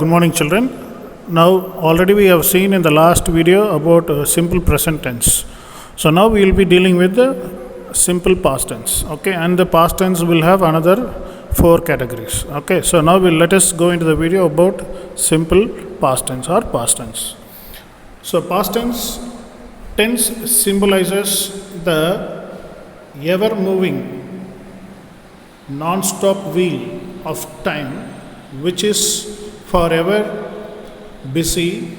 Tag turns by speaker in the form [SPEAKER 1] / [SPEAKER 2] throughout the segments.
[SPEAKER 1] Good morning, children. Now, already we have seen in the last video about simple present tense. So now we will be dealing with the simple past tense. Okay, and the past tense will have another 4 categories. Okay, so now let us go into the video about simple past tense or past tense. So past tense symbolizes the ever-moving, non-stop wheel of time, which is forever busy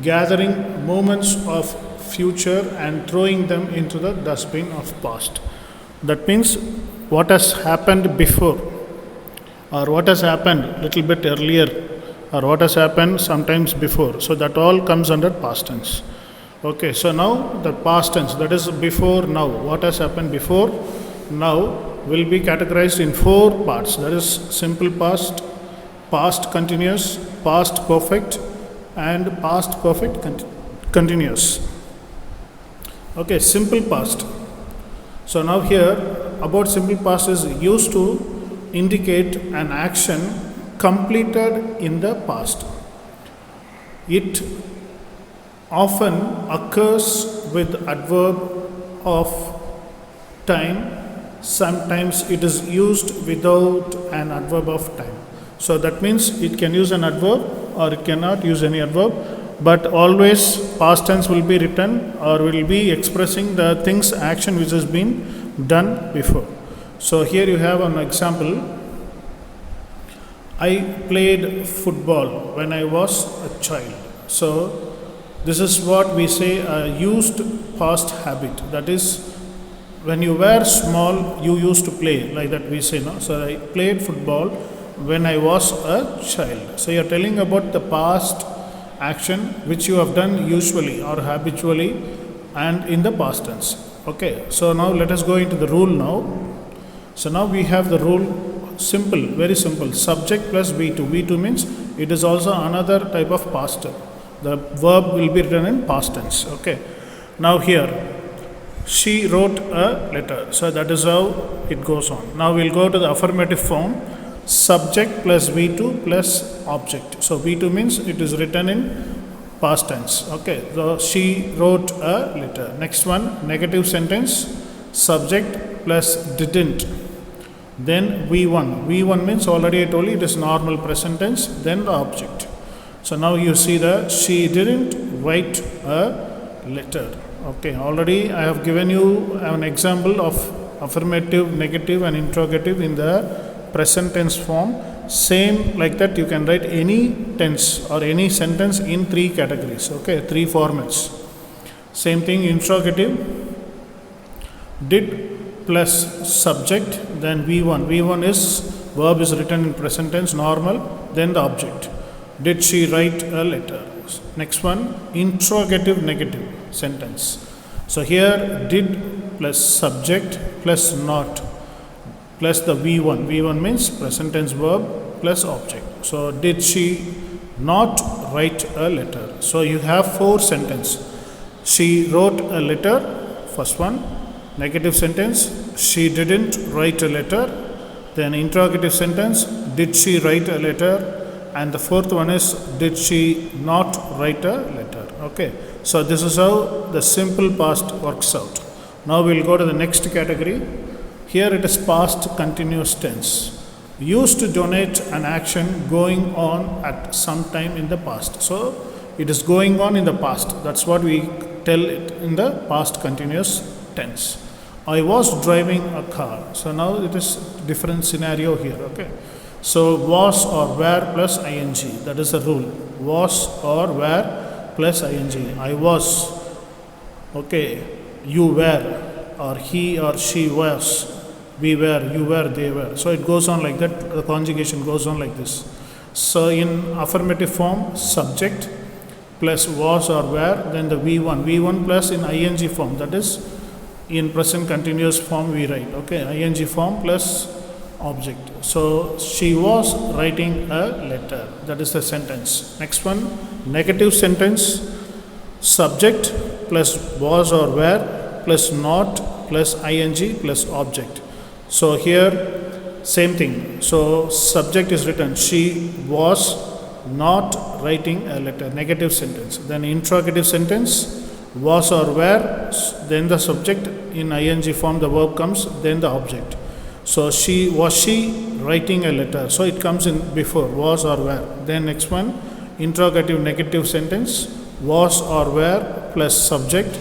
[SPEAKER 1] gathering moments of future and throwing them into the dustbin of past. That means what has happened before, or what has happened little bit earlier, or what has happened sometimes before. So that all comes under past tense. Okay, so now the past tense, that is before now, what has happened before now will be categorized in 4 parts. That is simple past, past continuous, past perfect, and past perfect continuous. Okay, simple past. So now here about simple past is used to indicate an action completed in the past. It often occurs with adverb of time. Sometimes it is used without an adverb of time. So that means it can use an adverb or it cannot use any adverb, but always past tense will be written or will be expressing the things, action which has been done before. So here you have an example. I played football when I was a child. So this is what we say a used past habit. That is, when you were small, you used to play, like that we say, no? So I played football when I was a child. So you are telling about the past action which you have done usually or habitually and in the past tense. Okay, so now let us go into the rule now. So now we have the rule, simple, very simple, subject plus V2. V2 means it is also another type of past tense. The verb will be written in past tense. Okay, now here she wrote a letter. So that is how it goes on. Now we'll go to the affirmative form. Subject plus V2 plus object. So V2 means it is written in past tense. Okay, so she wrote a letter. Next one, negative sentence, subject plus didn't. Then V1. V1 means already I told you it is normal present tense, then the object. So now you see that she didn't write a letter. Okay, already I have given you an example of affirmative, negative and interrogative in the present tense form. Same like that you can write any tense or any sentence in 3 categories. Okay, 3 formats. Same thing, interrogative, did plus subject, then V1. V1 is verb is written in present tense, normal, then the object. Did she write a letter? Next one, interrogative negative sentence. So here did plus subject plus not plus the V1. V1 means present tense verb plus object. So did she not write a letter? So you have 4 sentences. She wrote a letter, first one. Negative sentence, she didn't write a letter. Then interrogative sentence, did she write a letter? And the 4th one is, did she not write a letter? Okay, so this is how the simple past works out. Now we'll go to the next category. Here it is past continuous tense, used to denote an action going on at some time in the past. So it is going on in the past. That's what we tell it in the past continuous tense. I was driving a car. So now it is different scenario here. Okay. So was or were plus ing, that is the rule. Was or were plus ing. I was, okay, you were, or he or she was, we were, you were, they were. So it goes on like that, the conjugation goes on like this. So in affirmative form, subject plus was or were, then the V1. V1 plus in ing form, that is in present continuous form we write. Okay, ing form plus object. So she was writing a letter. That is the sentence. Next one, negative sentence, subject plus was or were plus not plus ing plus object. So here same thing. So subject is written, she was not writing a letter. Negative sentence. Then interrogative sentence, was or were, then the subject in ing form, the verb comes, then the object. So was she writing a letter? So it comes in before, was or were. Then next one, interrogative negative sentence, was or were plus subject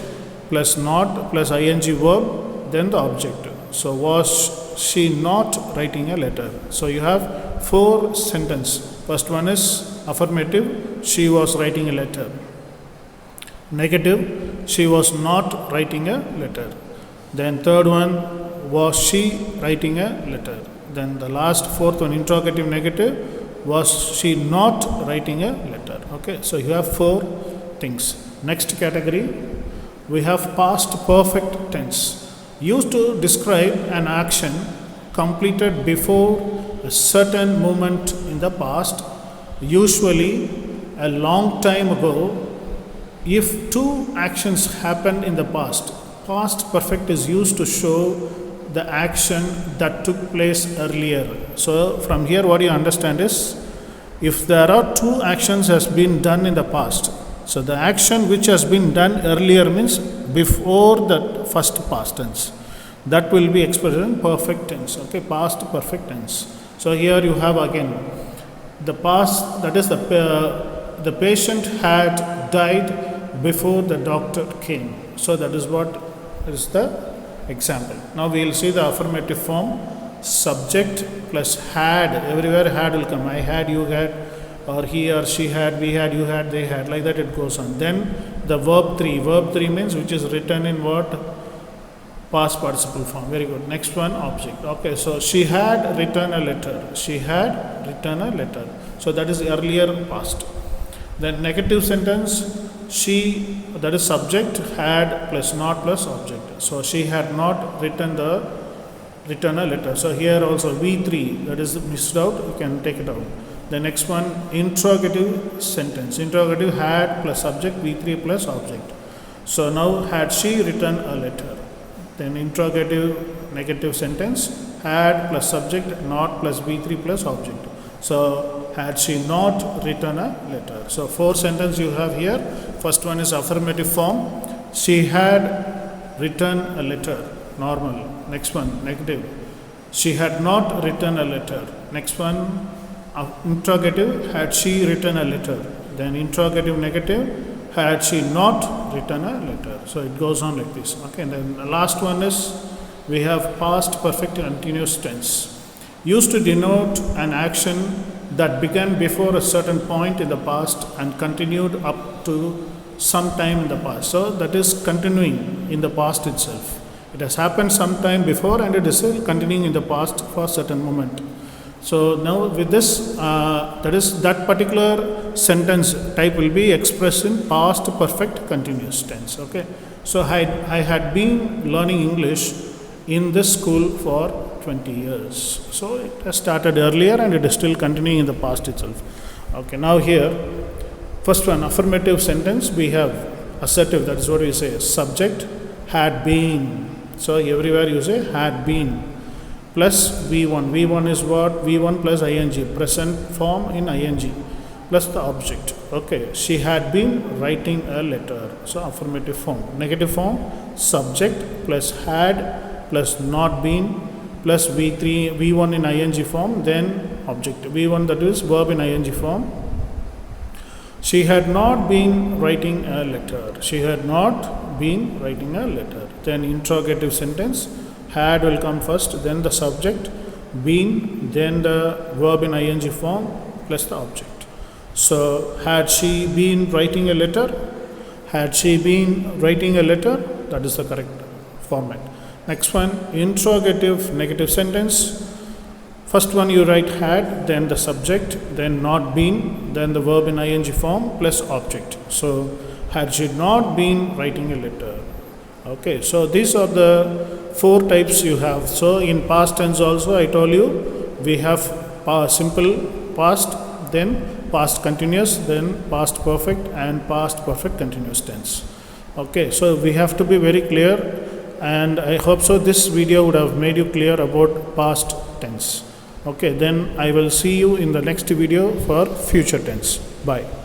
[SPEAKER 1] plus not plus ing verb, then the object. So was she not writing a letter? So you have 4 sentences. First one is affirmative, she was writing a letter. Negative, she was not writing a letter. Then third one, was she writing a letter? Then the last 4th one, interrogative negative, was she not writing a letter? Okay, so you have 4 things. Next category, we have past perfect tense, used to describe an action completed before a certain moment in the past, usually a long time ago. If 2 actions happened in the past, past perfect is used to show the action that took place earlier. So from here what you understand is, if there are 2 actions has been done in the past, so the action which has been done earlier means before the first past tense, that will be expressed in perfect tense. Okay, past perfect tense. So here you have again the past, that is the patient had died before the doctor came. So that is what is the example. Now we will see the affirmative form, subject plus had. Everywhere had will come. I had, you had, or he or she had, we had, you had, they had, like that it goes on. Then the verb 3. Verb 3 means which is written in what? Past participle form. Very good. Next one, object. Okay, so she had written a letter. She had written a letter. So that is earlier past. Then negative sentence, she, that is subject, had plus not plus object. So she had not written a letter. So here also V3, that is missed out, you can take it out. The next one, interrogative sentence. Interrogative had plus subject, V3 plus object. So now had she written a letter. Then interrogative negative sentence, had plus subject, not plus V3 plus object. So had she not written a letter. So 4 sentences you have here. First one is affirmative form. She had written a letter. Normal. Next one, negative. She had not written a letter. Next one, interrogative. Had she written a letter? Then interrogative negative. Had she not written a letter? So it goes on like this. Okay. And then the last one is we have past perfect continuous tense, used to denote an action that began before a certain point in the past and continued up to some time in the past. So that is continuing in the past itself. It has happened sometime before and it is still continuing in the past for a certain moment. So now with this, that particular sentence type will be expressed in past perfect continuous tense. Okay. So I had been learning English in this school for 20 years. So it has started earlier and it is still continuing in the past itself. Okay, now here, first one, affirmative sentence, we have assertive, that is what we say, subject, had been. So everywhere you say had been, plus V1. V1 is what? V1 plus ing, present form in ing, plus the object. Okay, she had been writing a letter. So affirmative form. Negative form, subject plus had plus not been plus V3, V1 in ing form, then object. V1, that is verb in ing form. She had not been writing a letter. She had not been writing a letter. Then interrogative sentence, had will come first, then the subject, been, then the verb in ing form plus the object. So had she been writing a letter? Had she been writing a letter? That is the correct format. Next one, interrogative negative sentence. First one you write had, then the subject, then not been, then the verb in ing form plus object. So had she not been writing a letter? Okay, so these are the 4 types you have. So in past tense also I told you we have simple past, then past continuous, then past perfect and past perfect continuous tense. Okay, so we have to be very clear, and I hope so this video would have made you clear about past tense. Okay, then I will see you in the next video for future tense. Bye.